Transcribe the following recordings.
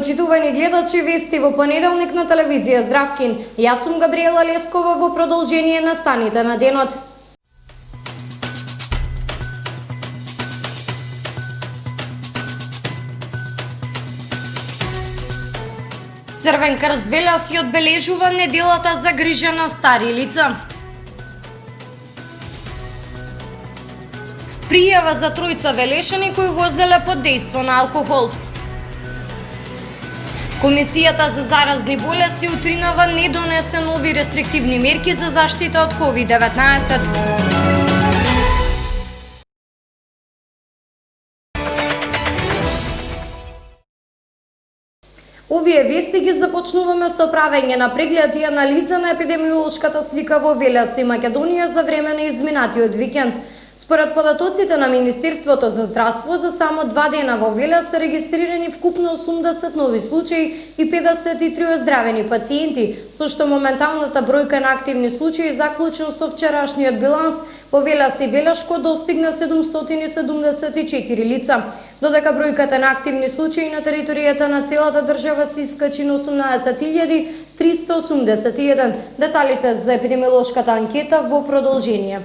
Почитувани гледачи, вести во понеделник на телевизија Здравкин. Јас сум Габриела Лескова во продолжение на станите на денот. Црвен крст Велја си одбележува неделата за грижа на стари лица. Пријава за тројца велешани кои возеле под дејство на алкохол. Комисијата за заразни болести утринава не донесе нови рестриктивни мерки за заштита од COVID-19. Овие вести ги започнуваме со правење на преглед и анализа на епидемиолошката слика во Велес и Македонија за време на изминатиот викенд. Според податоците на Министерството за здравство, за само 2 дена во Велес се регистрирани вкупно 80 нови случаи и 53 оздравени пациенти, со што моменталната бројка на активни случаи заклучно со вчерашниот биланс во Велес и Велешко достигна 774 лица, додека бројката на активни случаи на територијата на целата држава се искачи на 18.381. Деталите за епидемиолошката анкета во продолжение.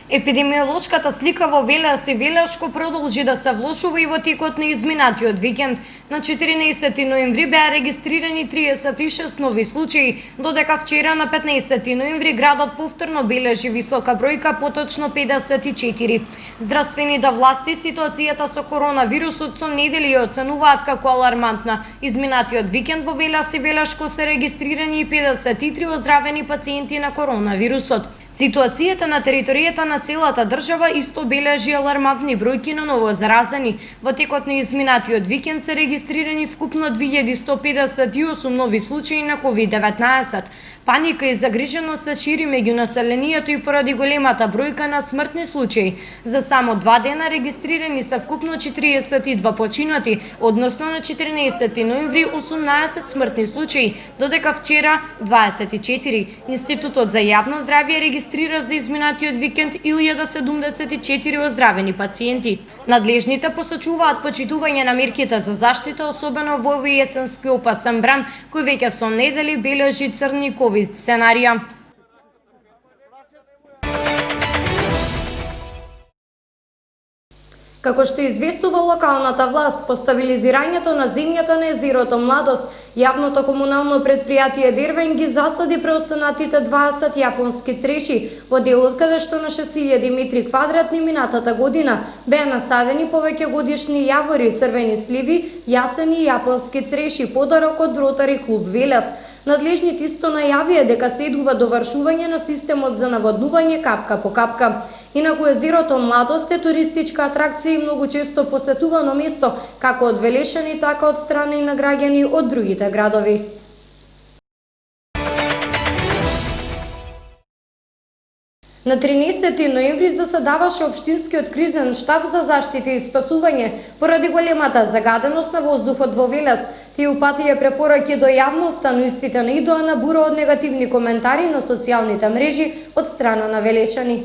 Епидемиолошката слика во Велес и Велешко продолжи да се влошува и во текот на изминатиот викенд. На 14 ноември беа регистрирани 36 нови случаи, додека вчера на 15 ноември градот повторно бележи висока бројка, поточно 54. Здравствените власти ситуацијата со коронавирусот со недели ја оценуваат како алармантна. Изминатиот викенд во Велес и Велешко се регистрирани 53 оздравени пациенти на коронавирусот. Ситуацијата на територијата на целата држава исто бележи алармантни бројки на ново заразени. Во текот на изминатиот викенд се регистрирани вкупно 2158 нови случаи на COVID-19. Паника и загриженост се шири меѓу населението и поради големата бројка на смртни случаи. За само 2 дена регистрирани се вкупно 42 починати, односно на 14 ноември 18 смртни случаи, додека вчера 24. Институтот за јавно здравје регистрира за изминатиот викенд 1074 оздравени пациенти. Надлежните посочуваат почитување на мерките за заштита, особено во овој есенски опасен бран, кој веќе со недели бележи црни ковид сценарија. Како што известува локалната власт, по стабилизирањето на земјата на езерото Младост, јавното комунално предпријатие Дервен ги засади преостанатите 20 јапонски цреши во делот каде што на 6000 метри квадратни минатата година беа насадени повеќе годишни јавори, црвени сливи, јасени и јапонски цреши, подарок од Ротари клуб Велес. Надлежните исто најавија дека следува довршување на системот за наводнување капка по капка. Инаку езерото Младост е туристичка атракција и многу често посетувано место, како од велешани, така од страна и на граѓани од другите градови. На 13 ноември заседаваше Општинскиот кризен штаб за заштита и спасување поради големата загаденост на воздухот во Велес. Тие упатија препораки до јавноста, но истите не идоа на бура од негативни коментари на социјалните мрежи од страна на велешани.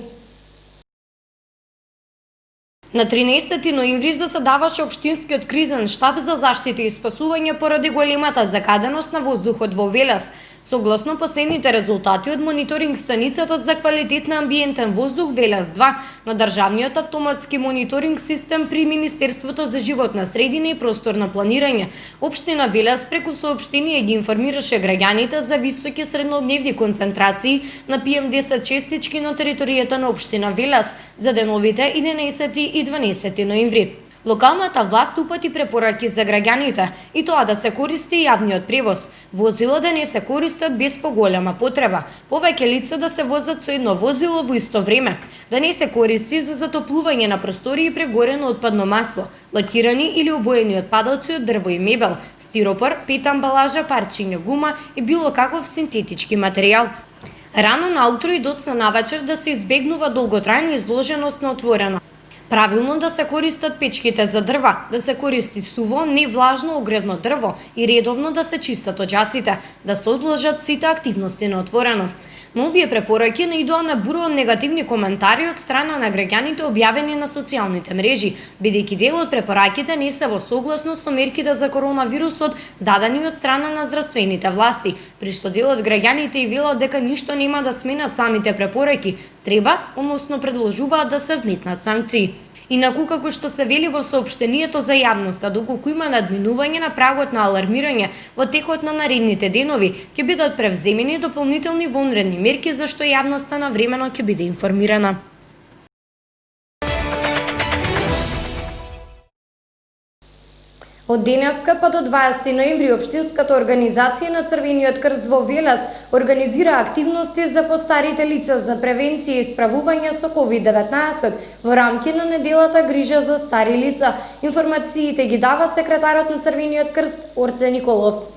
На 13 ноември заседаваше Општинскиот кризен штаб за заштита и спасување поради големата загаденост на воздухот во Велес. Согласно последните резултати од мониторинг станицата за квалитет на амбиентен воздух Велес 2 на државниот автоматски мониторинг систем при Министерството за животна средина и просторно планирање, општина Велес преку соопштение ги информираше граѓаните за високи среднодневни концентрации на PM10 честички на територијата на општина Велес за деновите 11 и 12 ноември. Локалната власт упати препораки за граѓаните и тоа да се користи јавниот превоз, возила да не се користат без поголема потреба, повеќе лица да се возат со едно возило во исто време, да не се користи за затоплување на простории прегорено отпадно масло, лакирани или обоени отпадоци од дрво и мебел, стиропор, пет амбалажа, парчиња гума и било каков синтетички материјал. Рано наутро и доцна навечер да се избегнува долготрајна изложеност на отворено. Правилно да се користат печките за дрва, да се користи суво, невлажно огревно дрво и редовно да се чистат оџаците, да се одлажат сите активности на отворено. Но овие препораки наидоа на буро негативни коментари од страна на граѓаните објавени на социјалните мрежи, бидејќи дел од препораките не се во согласност со мерките за коронавирусот дадени од страна на здравствените власти, при што дел од граѓаните и велат дека ништо нема да сменат самите препораки, треба, односно предложуваат да се вметнат санкции. Инаку, како што се вели во соопштението за јавноста, доколку има надминување на прагот на алармирање во текот на наредните денови, ќе бидат превземени дополнителни вонредни мерки за што јавноста навремено ќе биде информирана. Од денеска па до 20 ноември Општинската организација на Црвениот крст во Велес организира активности за постарите лица за превенција и справување со COVID-19 во рамки на неделата грижа за стари лица. Информациите ги дава секретарот на Црвениот крст Орце Николов.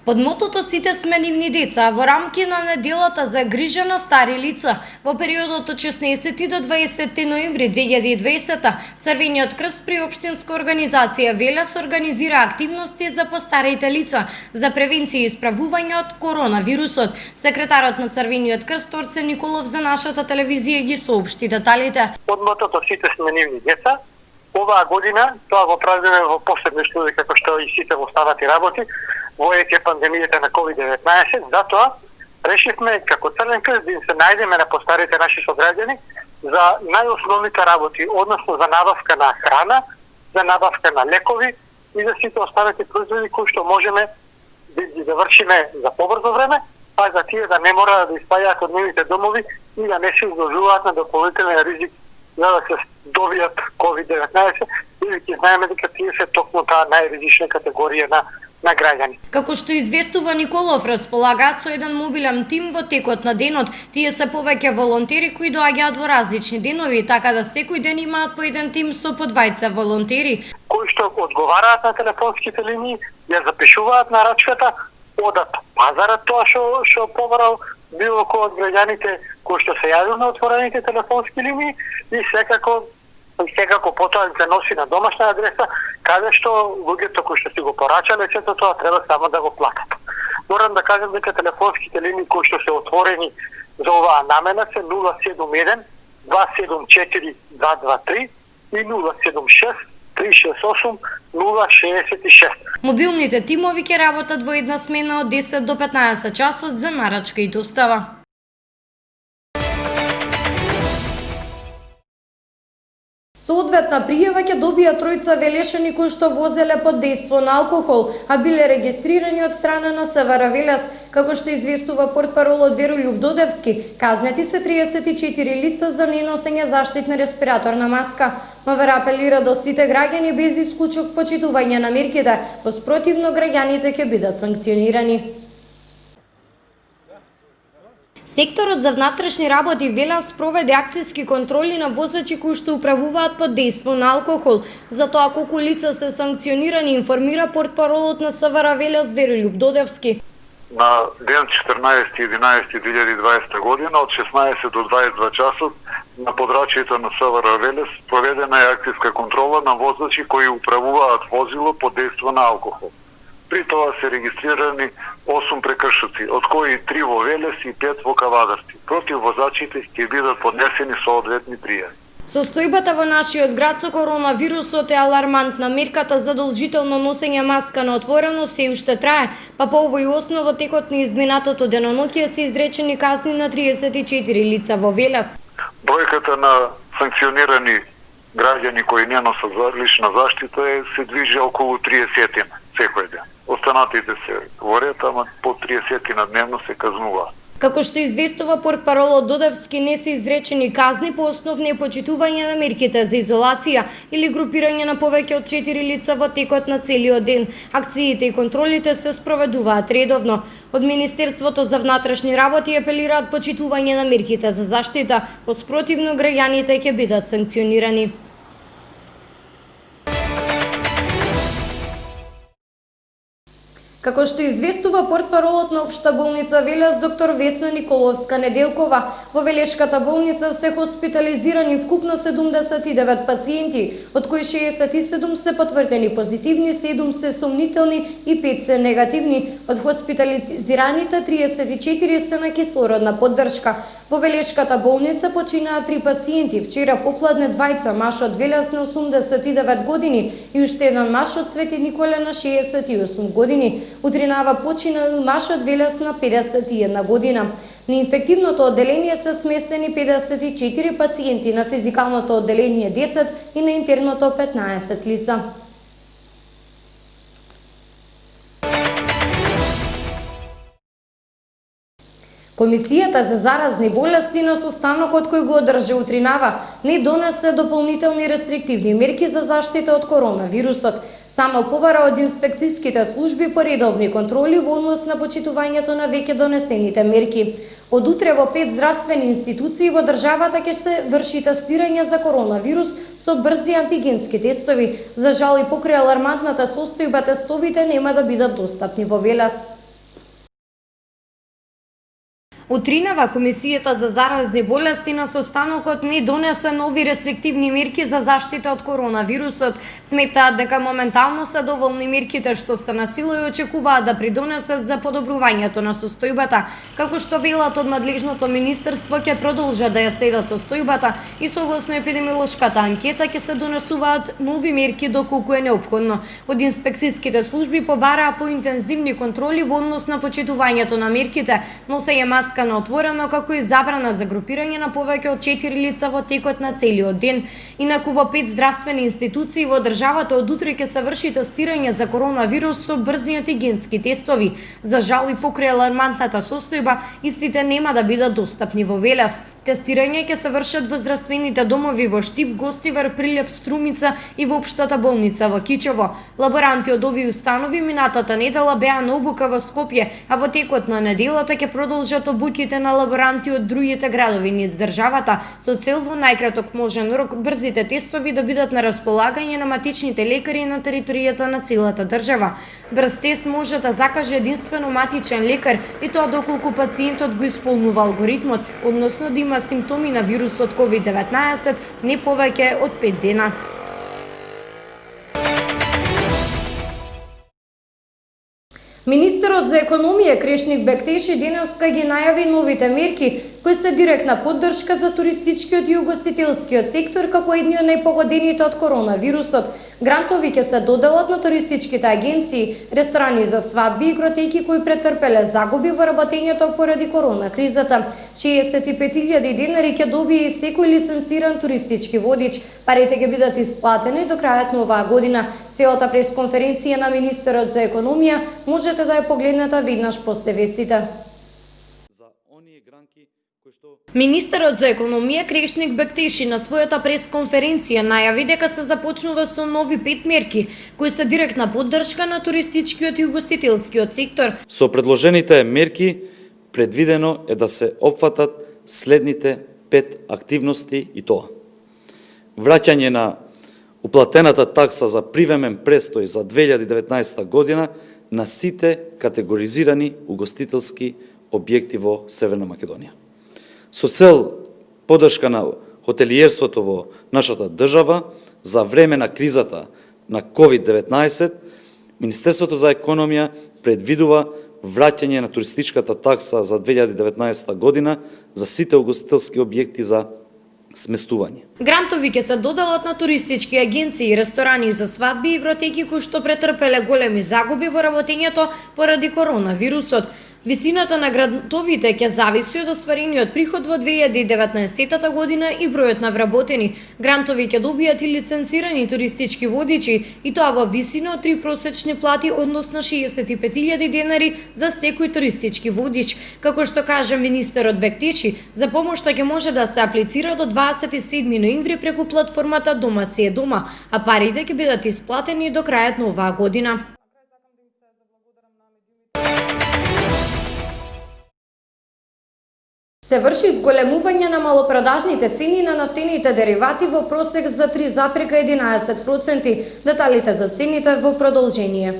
Под мотото "Сите сме нивни деца" во рамки на неделата за грижа на стари лица во периодот од 16 до 20 ноември 2020 Црвениот крст при Општинска организација Велес организира активности за постарите лица за превенција и справување од коронавирусот. Секретарот на Црвениот крст Орце Николов за нашата телевизија ги соопшти деталите. Под мотото "Сите сме нивни деца" оваа година тоа го правиме во посебни услови како што и сите останати работи во ете пандемијата на COVID-19, затоа решивме како Црвен крст да им се најдеме на постарите наши сограѓани за најосновните работи, односно за набавка на храна, за набавка на лекови и за сите останати производи кои што можеме да ги завршиме за побрзо време, а за тие да не мора да испаѓаат од нивните домови и да не се изложуваат на дополнителен ризик за да се добијат COVID-19, бидејќи знаеме дека тие се токму таа најризична категорија на граѓани. Како што известува Николов, располагаат со еден мобилен тим во текот на денот. Тие се повеќе волонтери кои доаѓаат во различни денови, така да секој ден имаат по еден тим со по двајца волонтери кои што одговараат на телефонските линии, ја запишуваат на рачката, одат пазарат тоа што побарал било кој од граѓаните кои што се јавил на отворените телефонски линии и секако потоа се носи на домашна адреса, каде што луѓето кои што си го порачале сето тоа треба само да го платат. Морам да кажам дека телефонските линии кои што се отворени за оваа намена се 071 274 223 и 076 368 066. Мобилните тимови ќе работат во една смена од 10 до 15 часот за нарачка и достава. Соодветна пријава ќе добија тројца велешани кои што возеле под дејство на алкохол, а биле регистрирани од страна на СВР Велес. Како што известува портпаролот Веролјуб Додевски, казнети се 34 лица за неносење заштитна респираторна маска. МВР апелира до сите граѓани без исклучок почитување на мерките, во спротивно граѓаните ќе бидат санкционирани. Секторот за внатрешни работи Велес проведе акцијски контроли на возачи кои што управуваат под дејство на алкохол. За тоа колку лица се санкционирани информира портпаролот на СВР Велес Веролјуб Додевски. На ден 14.11.2020 година од 16 до 22 часот на подрачјето на СВР Велес проведена е акцијска контрола на возачи кои управуваат возило под дејство на алкохол. При тоа се регистрирани 8 прекршоци, од кои 3 во Велес и 5 во Кавадарци. Против возачите ќе бидат поднесени соодветни пријави. Состојбата во нашиот град со коронавирусот е алармантна. Мерката задолжително носење маска на отворено се уште трае, па по овој основ во текот на изминатото деноноќе се изречени казни на 34 лица во Велес. Бројката на санкционирани граѓани кои не носат лична заштита се движи околу 30 секој ден. Останатите се во ред, ама по 30 на дневно се казнуваат. Како што известува портпаролот Додевски, не се изречени казни по основ непочитување на мерките за изолација или групирање на повеќе од 4 лица во текот на целиот ден. Акциите и контролите се спроведуваат редовно. Од Министерството за внатрешни работи апелираат почитување на мерките за заштита, во спротивно граѓаните ќе бидат санкционирани. Како што известува портпаролот на Општа болница Велес доктор Весна Николовска Неделкова, во Велешката болница се хоспитализирани вкупно 79 пациенти, од кои 67 се потврдени позитивни, 7 се сомнителни и 5 се негативни. Од хоспитализираните 34 се на кислородна поддршка. Во Велешката болница починаа 3 пациенти. Вчера попладне двајца, маж од Велес на 89 години и уште еден маж од Свети Николе на 68 години. Утринава почина маж од Велес на 51 година. На инфективното одделение се сместени 54 пациенти, на физикалното одделение 10 и на интерното 15 лица. Комисијата за заразни болести на состанокот кој го одржи утринава не донесе дополнителни рестриктивни мерки за заштита од коронавирусот. Само побара од инспекцијските служби по редовни контроли во однос на почитувањето на веќе донесените мерки. Од утре во 5 здравствени институции во државата ќе се врши тестирање за коронавирус со брзи антигенски тестови. За жал и покрај алармантната состојба тестовите нема да бидат достапни во Велес. Утринава Комисијата за заразни болести на состанокот не донесе нови рестриктивни мерки за заштита од коронавирусот. Сметаат дека моментално се доволни мерките што се на сила и очекуваат да придонесат за подобрувањето на состојбата. Како што велат од надлежното министерство, ќе продолжат да ја следат состојбата и согласно епидемиолошката анкета ќе се донесуваат нови мерки доколку е неопходно. Од инспекцијските служби побараа поинтензивни контроли во однос на почитувањето на мерките, носење маска на отворено, како и забрана за групирање на повеќе од 4 лица во текот на целиот ден. Инаку во 5 здравствени институции во државата од утре ќе се врши тестирање за коронавирус со брзи антигенски тестови. За жал и покрај алармантната состојба, истите нема да бидат достапни во Велес. Тестирање ќе се вршат во здравствените домови во Штип, Гостивар, Прилеп, Струмица и во Општата болница во Кичево. Лаборанти од овие установи минатата недела беа на обука во Скопје, а во текот на неделата ќе продолжат обуките на лаборанти од другите градови низ државата со цел во најкраток можен рок брзите тестови да бидат на располагање на матичните лекари на територијата на целата држава. Брз тест може да закаже единствено матичен лекар и тоа доколку пациентот го исполнува алгоритмот, односно да има симптоми на вирусот COVID-19 не повеќе од 5 дена. Министерот за економија Крешник Бектеши денеска ги најави новите мерки кои се директна поддршка за туристичкиот и угостителскиот сектор како едни од најпогодените од коронавирусот. Грантови ќе се доделат на туристичките агенции, ресторани за свадби и игротеки кои претрпеле загуби во работењето поради корона кризата. 65.000 денари ќе добие и секој лиценциран туристички водич. Парите ќе бидат исплатени до крајот на оваа година. Целата пресконференција на министерот за економија можете да ја погледнете веднаш после вестите. Министерот за економија Крешник Бектеши на својата пресконференција најави дека се започнува со нови 5 мерки кои се директна поддршка на туристичкиот и угостителскиот сектор. Со предложените мерки предвидено е да се опфатат следните 5 активности и тоа: враќање на уплатената такса за привремен престој за 2019 година на сите категоризирани угостителски објекти во Северна Македонија. Со цел поддршка на хотелиерството во нашата држава за време на кризата на COVID-19, Министерството за економија предвидува враќање на туристичката такса за 2019 година за сите угостителски објекти за сместување. Грантови ќе се доделат на туристички агенции, ресторани за свадби и игротеки кои што претрпеле големи загуби во работењето поради коронавирусот. Висината на грантовите ќе зависи од остварениот приход во 2019 година и бројот на вработени. Грантови ќе добијат и лиценцирани туристички водичи и тоа во висина од 3 просечни плати, односно 65.000 денари за секој туристички водич. Како што кажа министерот Бектеши, за помошта ќе може да се аплицира до 27 ноември преку платформата Дома си е дома, а парите ќе бидат исплатени до крајот на оваа година. Се врши зголемување на малопродажните цени на нафтените деривати во просек за 3,11%. Деталите за цените во продолжение.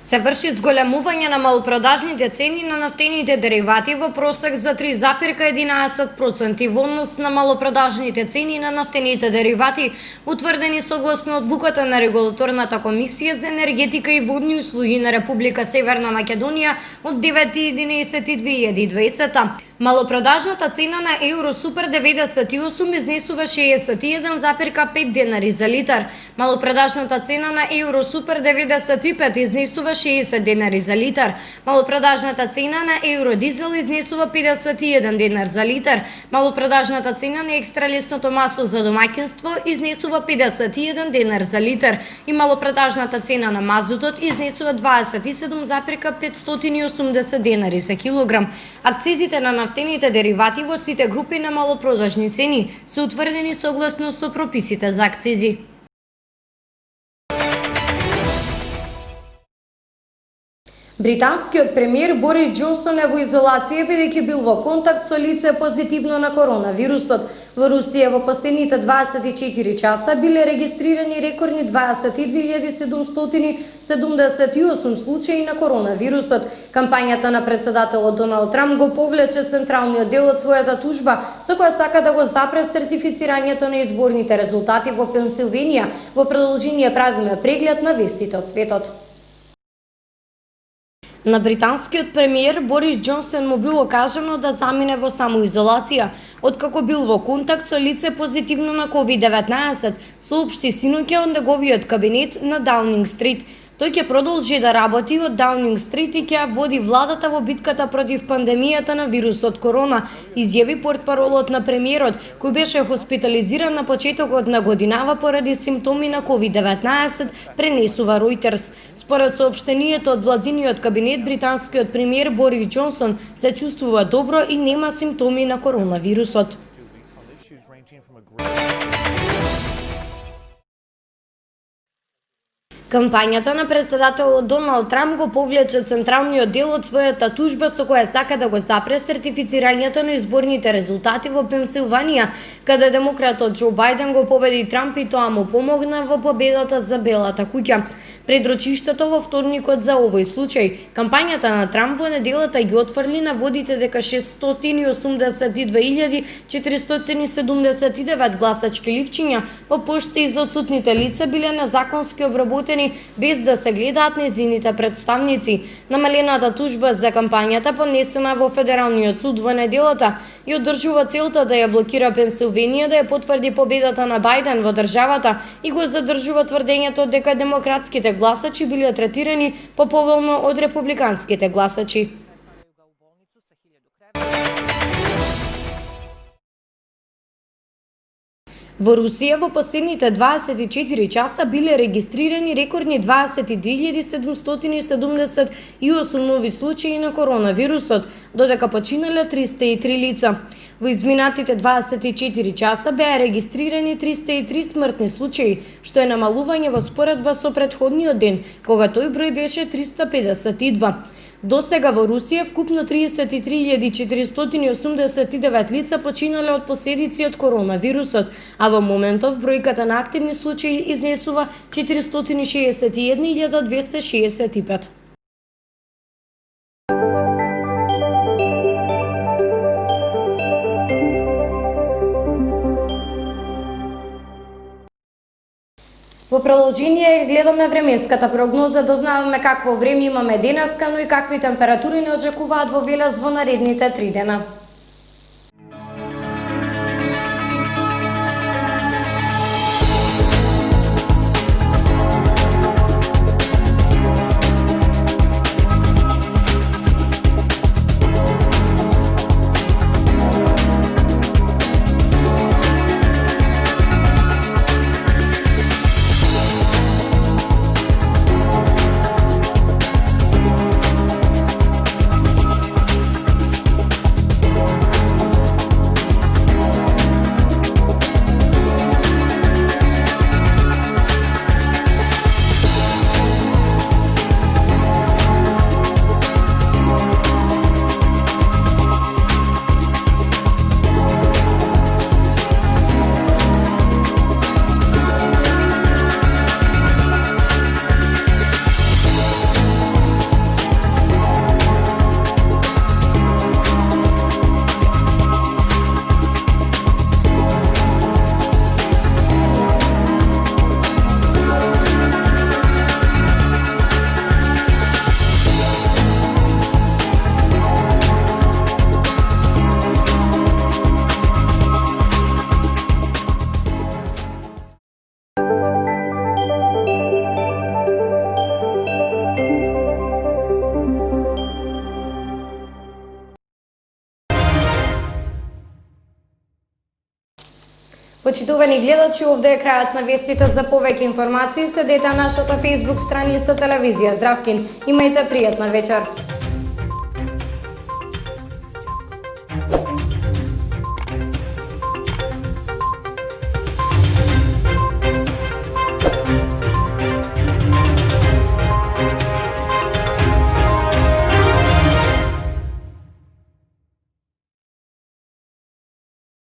Се врши зголемување на малопродажните цени на нафтените деривати во просек за 3,11% во однос на малопродажните цени на нафтените деривати, утврдени согласно одлуката на Регулаторната комисија за енергетика и водни услуги на Република Северна Македонија од 9.11.2020. Малопродажната цена на Евро Супер 98 изнесува 61,5 денари за литар. Малопродажната цена на Евро Супер 95 изнесува 60 денари за литар. Малопродажната цена на Евро Дизел изнесува 51 денар за литар. Малопродажната цена на екстра лесното масло за домаќинство изнесува 51 денар за литар и малопродажната цена на мазутот изнесува 27,580 денари за килограм. Акцизите на нафтените деривати во сите групи на малопродажни цени се утврдени согласно со прописите за акцизи. Британскиот премиер Борис Џонсон е во изолација бидејќи бил во контакт со лице позитивно на коронавирусот. Во Русија во последните 24 часа биле регистрирани рекордни 22.778 случаи на коронавирусот. Кампањата на председателот Доналд Трамп го повлече централниот дел од својата тужба со која сака да го запре сертифицирањето на изборните резултати во Пенсилванија. Во продолжение правиме преглед на вестите од светот. На британскиот премиер Борис Џонсон му било кажано да замине во самоизолација, откако бил во контакт со лице позитивно на COVID-19, соопшти синоќа од неговиот кабинет на Даунинг Стрит. Тој ќе продолжи да работи од Даунинг Стрит и ќе води владата во битката против пандемијата на вирусот корона, изјави портпаролот на премиерот, кој беше хоспитализиран на почетокот на годинава поради симптоми на COVID-19, пренесува Reuters. Според соопштението од владиниот кабинет, британскиот премиер Борис Џонсон се чувствува добро и нема симптоми на коронавирусот. Кампањата на председателот Доналд Трамп го повлече централниот дел од својата тужба со која сака да го запре сертифицирањето на изборните резултати во Пенсилванија, каде демократот Џо Бајден го победи Трамп и тоа му помогна во победата за Белата куќа. Пред рочиштето во вторникот за овој случај, кампањата на Трамп во неделата ги отфрли наводите дека 682.479 гласачки ливчиња по пошта из отсутните лица биле незаконски обработени без да се гледаат незините представници. Намалената тужба за кампањата поднесена во Федералниот суд во неделата и одржува целта да ја блокира Пенсилванија да ја потврди победата на Бајден во државата и го задржува тврдењето дека демократските гласачи биле третирани поповолно од републиканските гласачи. Во Русија во последните 24 часа биле регистрирани рекордни 22.778 нови случаи на коронавирусот, додека починале 303 лица. Во изминатите 24 часа беа регистрирани 303 смртни случаи, што е намалување во споредба со претходниот ден, кога тој број беше 352. До сега во Русија вкупно 33.489 лица починале од последици од коронавирусот, а во моментов бројката на активни случаи изнесува 461.265. Во продолжение гледаме временската прогноза, дознаваме какво време имаме денеска, но и какви температури не очекуваат во Велес во наредните 3 дена. почитувани гледачи, овде е крајот на вестите. За повеќе информации следете нашата Facebook страница Телевизија Здравкин. Имајте пријатна вечер.